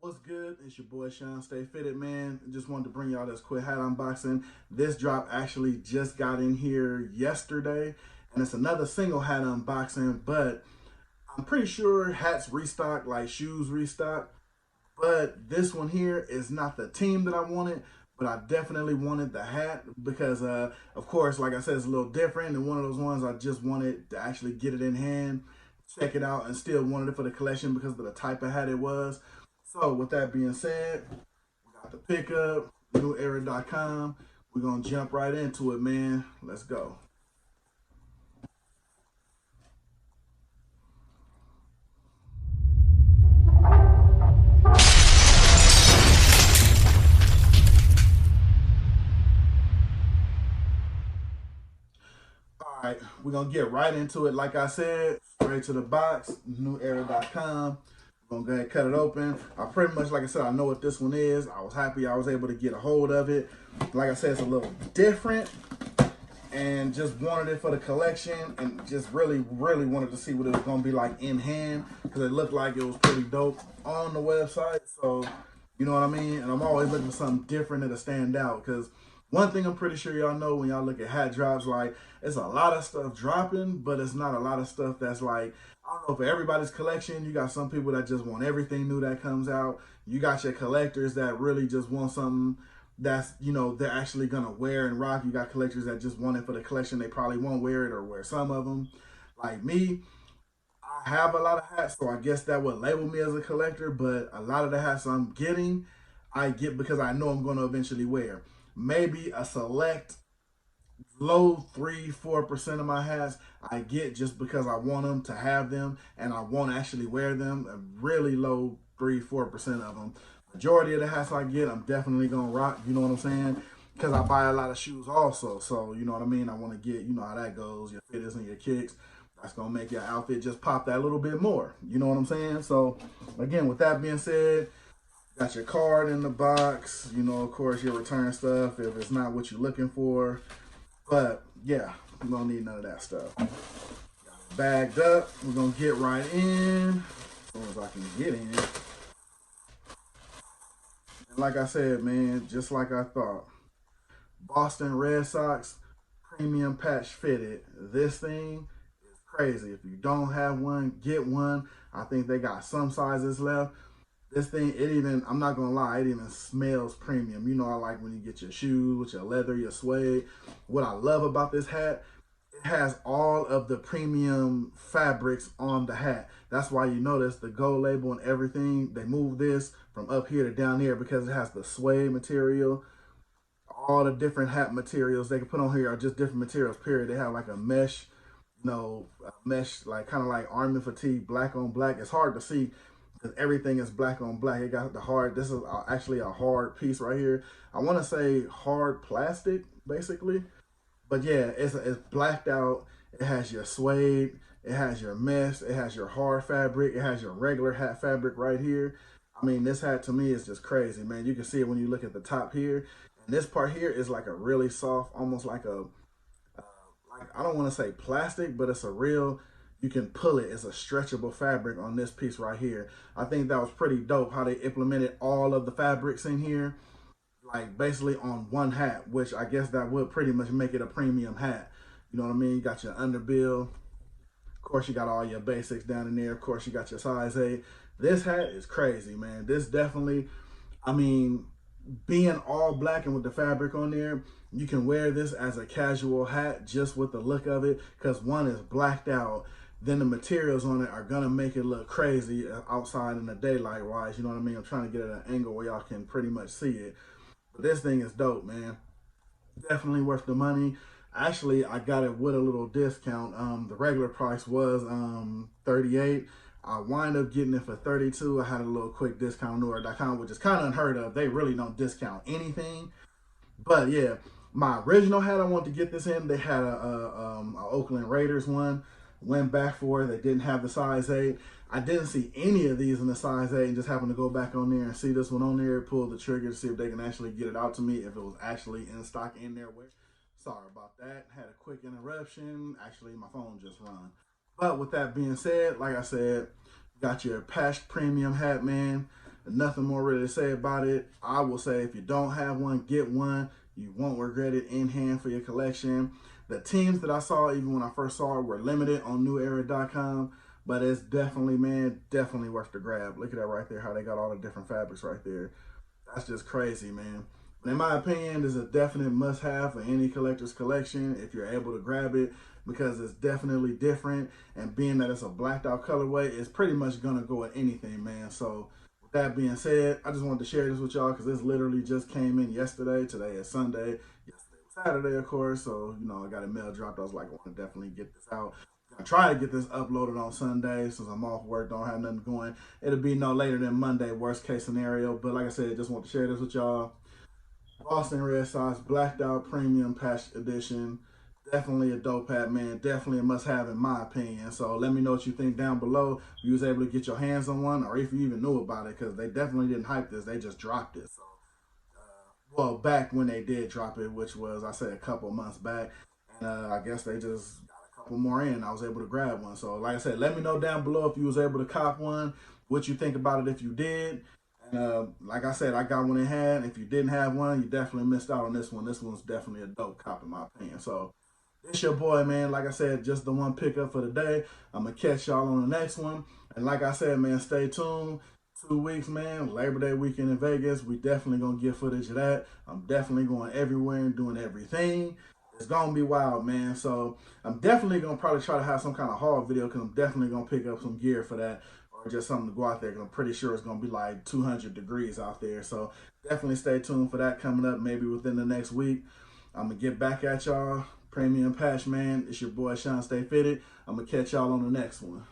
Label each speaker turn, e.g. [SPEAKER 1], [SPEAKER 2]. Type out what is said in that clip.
[SPEAKER 1] What's good? It's your boy Shawn.Stay.Fitted, man. Just wanted to bring y'all this quick hat unboxing. This drop actually just got in here yesterday, and it's another single hat unboxing, but I'm pretty sure hats restock like shoes restock. But this one here is not the team that I wanted, but I definitely wanted the hat because, of course, like I said, it's a little different. And one of those ones I just wanted to actually get it in hand, check it out, and still wanted it for the collection because of the type of hat it was. So, with that being said, we got the pickup, newera.com. We're going to jump right into it, man. Let's go. All right, we're gonna get right into it. Like I said, straight to the box, newera.com. We're gonna go ahead and cut it open. I pretty much, like I said, I know what this one is. I was happy I was able to get a hold of it. Like I said, it's a little different and just wanted it for the collection and just really wanted to see what it was gonna be like in hand because it looked like it was pretty dope on the website. So, you know what I mean? And I'm always looking for something different that'll stand out because one thing I'm pretty sure y'all know when y'all look at hat drops, like it's a lot of stuff dropping, but it's not a lot of stuff that's like, I don't know, for everybody's collection. You got some people that just want everything new that comes out. You got your collectors that really just want something that's, they're actually gonna wear and rock. You got collectors that just want it for the collection. They probably won't wear it or wear some of them. Like me, I have a lot of hats, so I guess that would label me as a collector, but a lot of the hats I'm getting, I get because I know I'm going to eventually wear. Maybe a select low 3-4% of my hats I get just because I want them to have them and I won't actually wear them. A really low 3-4% of them. Majority of the hats I get, I'm definitely gonna rock. You know what I'm saying? Because I buy a lot of shoes also, so you know what I mean. I want to get, you know how that goes. Your fitteds and your kicks. That's gonna make your outfit just pop that little bit more. You know what I'm saying? So again, with that being said, got your card in the box. You know, of course, your return stuff if it's not what you're looking for. But yeah, we don't need none of that stuff. Bagged up. We're gonna get right in as soon as I can get in. And like I said, man, just like I thought, Boston Red Sox premium patch fitted. This thing is crazy. If you don't have one, get one. I think they got some sizes left. This thing, it even, I'm not gonna lie, it even smells premium. You know, I like when you get your shoes with your leather, your suede. What I love about this hat, it has all of the premium fabrics on the hat. That's why you notice the gold label and everything, they move this from up here to down here because it has the suede material. All the different hat materials they can put on here are just different materials, period. They have like a mesh, a mesh, like kind of like army fatigue, black on black. It's hard to see because everything is black on black. It got the hard, this is actually a hard piece right here. I want to say hard plastic, basically. But yeah, it's blacked out. It has your suede, it has your mesh, it has your hard fabric, it has your regular hat fabric right here. I mean, this hat to me is just crazy, man. You can see it when you look at the top here. And this part here is like a really soft, almost like like I don't want to say plastic, but it's a real, you can pull it. It's a stretchable fabric on this piece right here. I think that was pretty dope how they implemented all of the fabrics in here, like basically on one hat, which I guess that would pretty much make it a premium hat. You know what I mean? You got your underbill. Of course, you got all your basics down in there. Of course, you got your size 8. This hat is crazy, man. This definitely, I mean, being all black and with the fabric on there, you can wear this as a casual hat just with the look of it because one is blacked out. Then the materials on it are gonna make it look crazy outside in the daylight wise. You know what I mean? I'm trying to get at an angle where y'all can pretty much see it. But this thing is dope, man. Definitely worth the money. Actually, I got it with a little discount. The regular price was 38. I wind up getting it for 32. I had a little quick discount on Newera.com, which is kind of unheard of. They really don't discount anything. But yeah, my original hat I wanted to get this in. They had a Oakland Raiders one. Went back for it. They didn't have the size 8. I didn't see any of these in the size 8 and just happened to go back on there and see this one on there, pull the trigger to see if they can actually get it out to me if it was actually in stock in there. Sorry about that. Had a quick interruption. Actually, my phone just run. But with that being said, like I said, got your patch premium hat, man. Nothing more really to say about it. I will say if you don't have one, get one. You won't regret it in hand for your collection. The teams that I saw, even when I first saw it, were limited on newera.com, but it's definitely, man, definitely worth the grab. Look at that right there, how they got all the different fabrics right there. That's just crazy, man. But in my opinion, this is a definite must-have for any collector's collection if you're able to grab it, because it's definitely different. And being that it's a blacked out colorway, it's pretty much gonna go with anything, man. So with that being said, I just wanted to share this with y'all because this literally just came in yesterday. Today is Sunday. Yesterday was Saturday, of course. So, you know, I got a mail dropped. I was like, I want to definitely get this out. I try to get this uploaded on Sunday since I'm off work, don't have nothing going. It'll be no later than Monday, worst case scenario. But like I said, just want to share this with y'all. Boston Red Sox Blacked Out Premium Patch Edition. Definitely a dope hat, man. Definitely a must-have in my opinion. So let me know what you think down below. If you was able to get your hands on one, or if you even knew about it, because they definitely didn't hype this. They just dropped it. So, well, back when they did drop it, which was, I say, a couple months back. And I guess they just couple more in, I was able to grab one. So like I said, let me know down below if you was able to cop one, what you think about it if you did. And like I said, I got one in hand. If you didn't have one, you definitely missed out on this one. This one's definitely a dope cop in my opinion. So it's your boy, man. Like I said, just the one pickup for the day. I'm gonna catch y'all on the next one. And like I said, man, stay tuned. 2 weeks, man. Labor Day weekend in Vegas. We definitely gonna get footage of that. I'm definitely going everywhere and doing everything. It's gonna be wild, man. So I'm definitely gonna probably try to have some kind of haul video, because I'm definitely gonna pick up some gear for that, or just something to go out there, because I'm pretty sure it's gonna be like 200 degrees out there. So definitely stay tuned for that coming up maybe within the next week. I'm gonna get back at y'all. Premium Patch, man. It's your boy Shawn.Stay.Fitted. I'm gonna catch y'all on the next one.